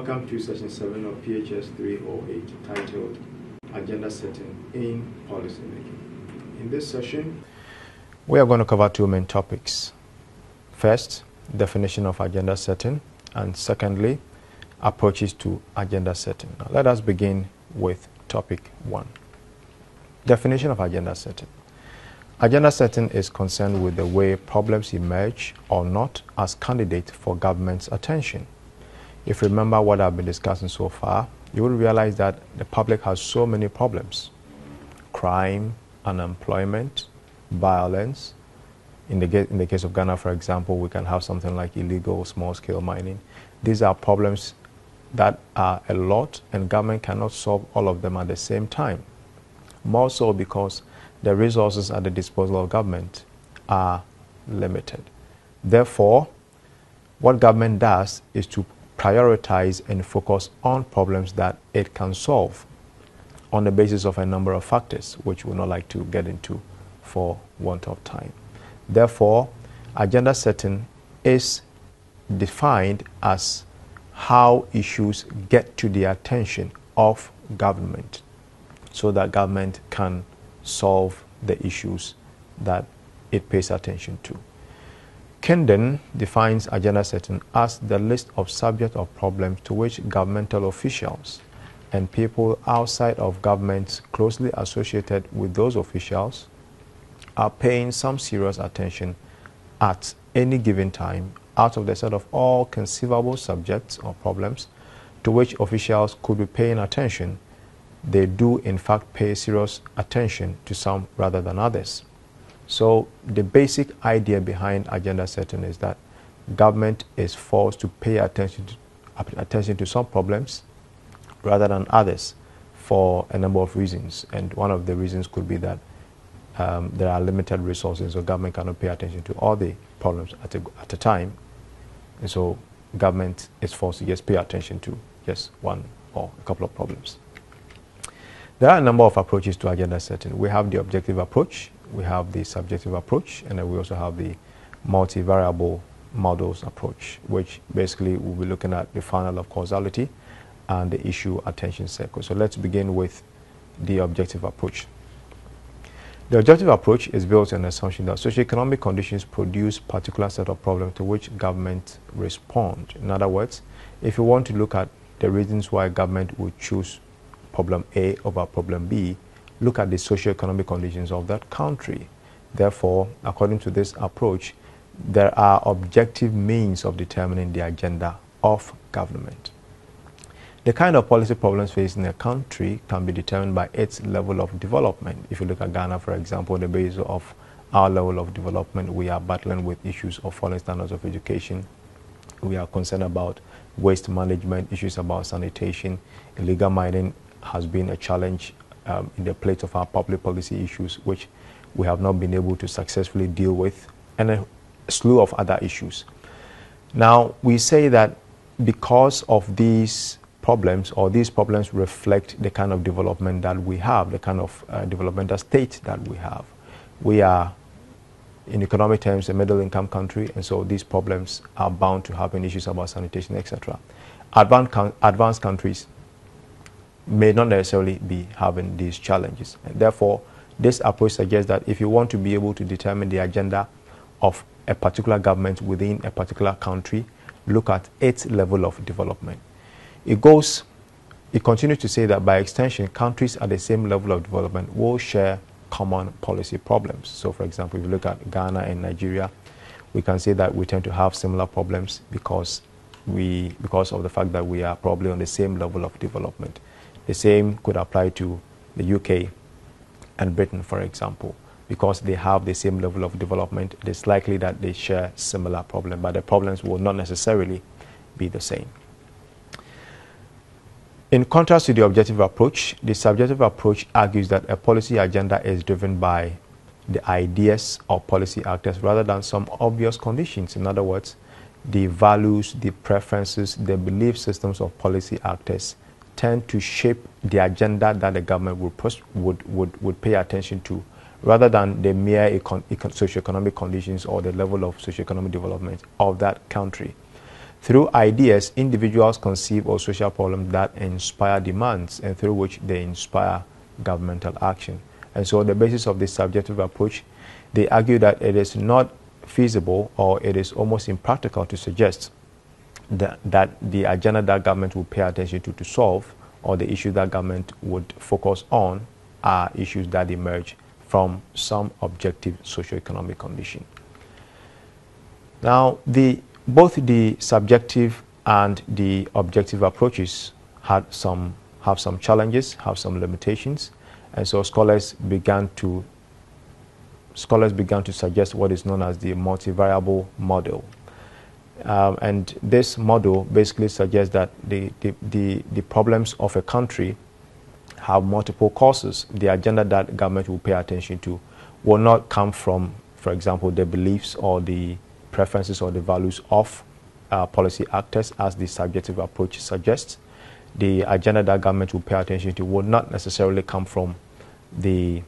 Welcome to session 7 of PHS 308 titled Agenda Setting in Policymaking. In this session, we are going to cover two main topics. First, definition of agenda setting, and secondly, approaches to agenda setting. Now, let us begin with topic 1. Definition of agenda setting. Agenda setting is concerned with the way problems emerge or not as candidates for government's attention. If you remember what I've been discussing so far, you will realize that the public has so many problems. Crime, unemployment, violence. In the case of Ghana, for example, we can have something like illegal small-scale mining. These are problems that are a lot, and government cannot solve all of them at the same time. More so because the resources at the disposal of government are limited. Therefore, what government does is to prioritize and focus on problems that it can solve on the basis of a number of factors, which we would not like to get into for want of time. Therefore, agenda setting is defined as how issues get to the attention of government so that government can solve the issues that it pays attention to. Kendon defines agenda setting as the list of subjects of problems to which governmental officials and people outside of government closely associated with those officials are paying some serious attention at any given time out of the set of all conceivable subjects or problems to which officials could be paying attention. They do in fact pay serious attention to some rather than others. So the basic idea behind agenda setting is that government is forced to pay attention to some problems rather than others for a number of reasons. And one of the reasons could be that there are limited resources, so government cannot pay attention to all the problems at a time. And so government is forced to just pay attention to just one or a couple of problems. There are a number of approaches to agenda setting. We have the objective approach, we have the subjective approach, and then we also have the multivariable models approach, which basically will be looking at the funnel of causality and the issue attention circle. So let's begin with the objective approach. The objective approach is built on the assumption that socioeconomic conditions produce particular set of problems to which government respond. In other words, if you want to look at the reasons why government would choose problem A over problem B, look at the socioeconomic conditions of that country. Therefore, according to this approach, there are objective means of determining the agenda of government. The kind of policy problems facing a country can be determined by its level of development. If you look at Ghana, for example, on the basis of our level of development, we are battling with issues of falling standards of education. We are concerned about waste management, issues about sanitation. Illegal mining has been a challenge in the plate of our public policy issues, which we have not been able to successfully deal with, and a slew of other issues. Now, we say that because of these problems, or these problems reflect the kind of development that we have, the kind of developmental state that we have. We are, in economic terms, a middle-income country, and so these problems are bound to having issues about sanitation, etc. Advanced countries may not necessarily be having these challenges. And therefore, this approach suggests that if you want to be able to determine the agenda of a particular government within a particular country, look at its level of development. It continues to say that by extension, countries at the same level of development will share common policy problems. So for example, if you look at Ghana and Nigeria, we can say that we tend to have similar problems because of the fact that we are probably on the same level of development. The same could apply to the UK and Britain, for example. Because they have the same level of development, it is likely that they share similar problems, but the problems will not necessarily be the same. In contrast to the objective approach, the subjective approach argues that a policy agenda is driven by the ideas of policy actors rather than some obvious conditions. In other words, the values, the preferences, the belief systems of policy actors tend to shape the agenda that the government would pay attention to, rather than the mere socioeconomic conditions or the level of socioeconomic development of that country. Through ideas, individuals conceive of social problems that inspire demands and through which they inspire governmental action. And so on the basis of this subjective approach, they argue that it is not feasible or it is almost impractical to suggest that the agenda that government will pay attention to solve, or the issues that government would focus on, are issues that emerge from some objective socio-economic condition. Now, both the subjective and the objective approaches have some challenges, have some limitations, and so scholars began to suggest what is known as the multivariable model. And this model basically suggests that the problems of a country have multiple causes. The agenda that government will pay attention to will not come from, for example, the beliefs or the preferences or the values of policy actors, as the subjective approach suggests. The agenda that government will pay attention to will not necessarily come from the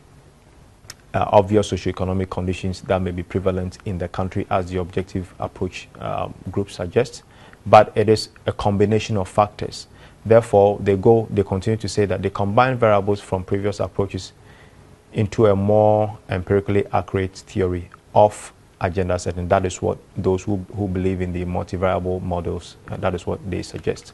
obvious socioeconomic conditions that may be prevalent in the country, as the objective approach group suggests, but it is a combination of factors. Therefore, they continue to say that they combine variables from previous approaches into a more empirically accurate theory of agenda setting. That is what those who believe in the multivariable models, that is what they suggest.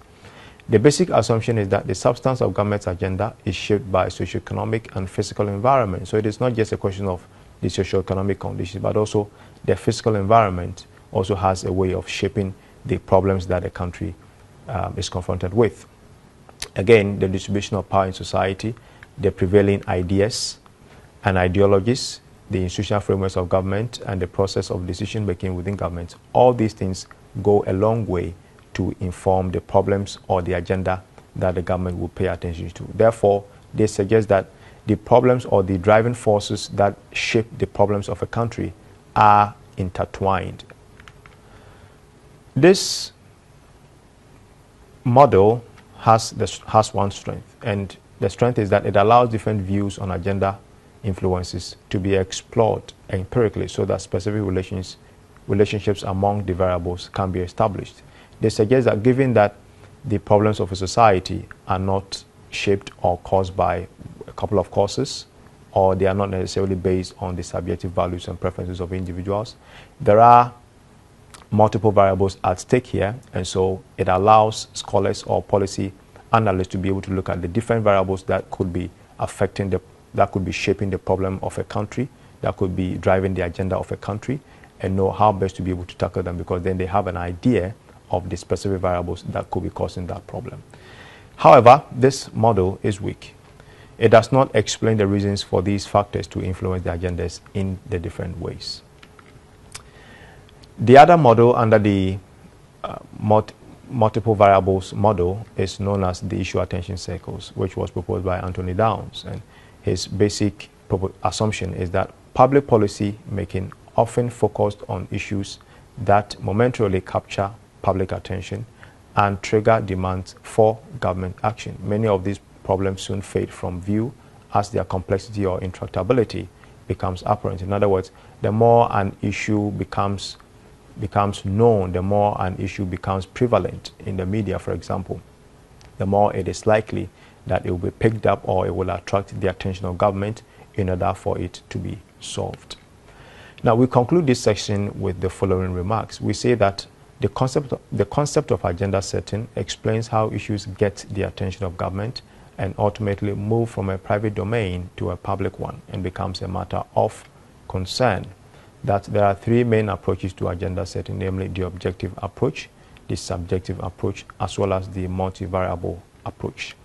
The basic assumption is that the substance of government's agenda is shaped by socioeconomic and physical environment. So it is not just a question of the socioeconomic conditions, but also the physical environment also has a way of shaping the problems that the country is confronted with. Again, the distribution of power in society, the prevailing ideas and ideologies, the institutional frameworks of government, and the process of decision making within government, all these things go a long way to inform the problems or the agenda that the government will pay attention to. Therefore, they suggest that the problems or the driving forces that shape the problems of a country are intertwined. This model has one strength, and the strength is that it allows different views on agenda influences to be explored empirically, so that specific relationships among the variables can be established. They suggest that given that the problems of a society are not shaped or caused by a couple of causes, or they are not necessarily based on the subjective values and preferences of individuals, there are multiple variables at stake here, and so it allows scholars or policy analysts to be able to look at the different variables that could be that could be shaping the problem of a country, that could be driving the agenda of a country, and know how best to be able to tackle them, because then they have an idea of the specific variables that could be causing that problem. However, this model is weak. It does not explain the reasons for these factors to influence the agendas in the different ways. The other model under the multiple variables model is known as the issue attention circles, which was proposed by Anthony Downs. And his basic assumption is that public policy making often focused on issues that momentarily capture public attention and trigger demands for government action. Many of these problems soon fade from view as their complexity or intractability becomes apparent. In other words, the more an issue becomes known, the more an issue becomes prevalent in the media, for example, the more it is likely that it will be picked up or it will attract the attention of government in order for it to be solved. Now, we conclude this section with the following remarks. We say that the concept of agenda setting explains how issues get the attention of government and ultimately move from a private domain to a public one and becomes a matter of concern. That there are three main approaches to agenda setting, namely the objective approach, the subjective approach, as well as the multivariable approach.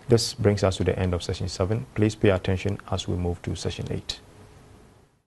This brings us to the end of session 7. Please pay attention as we move to session 8.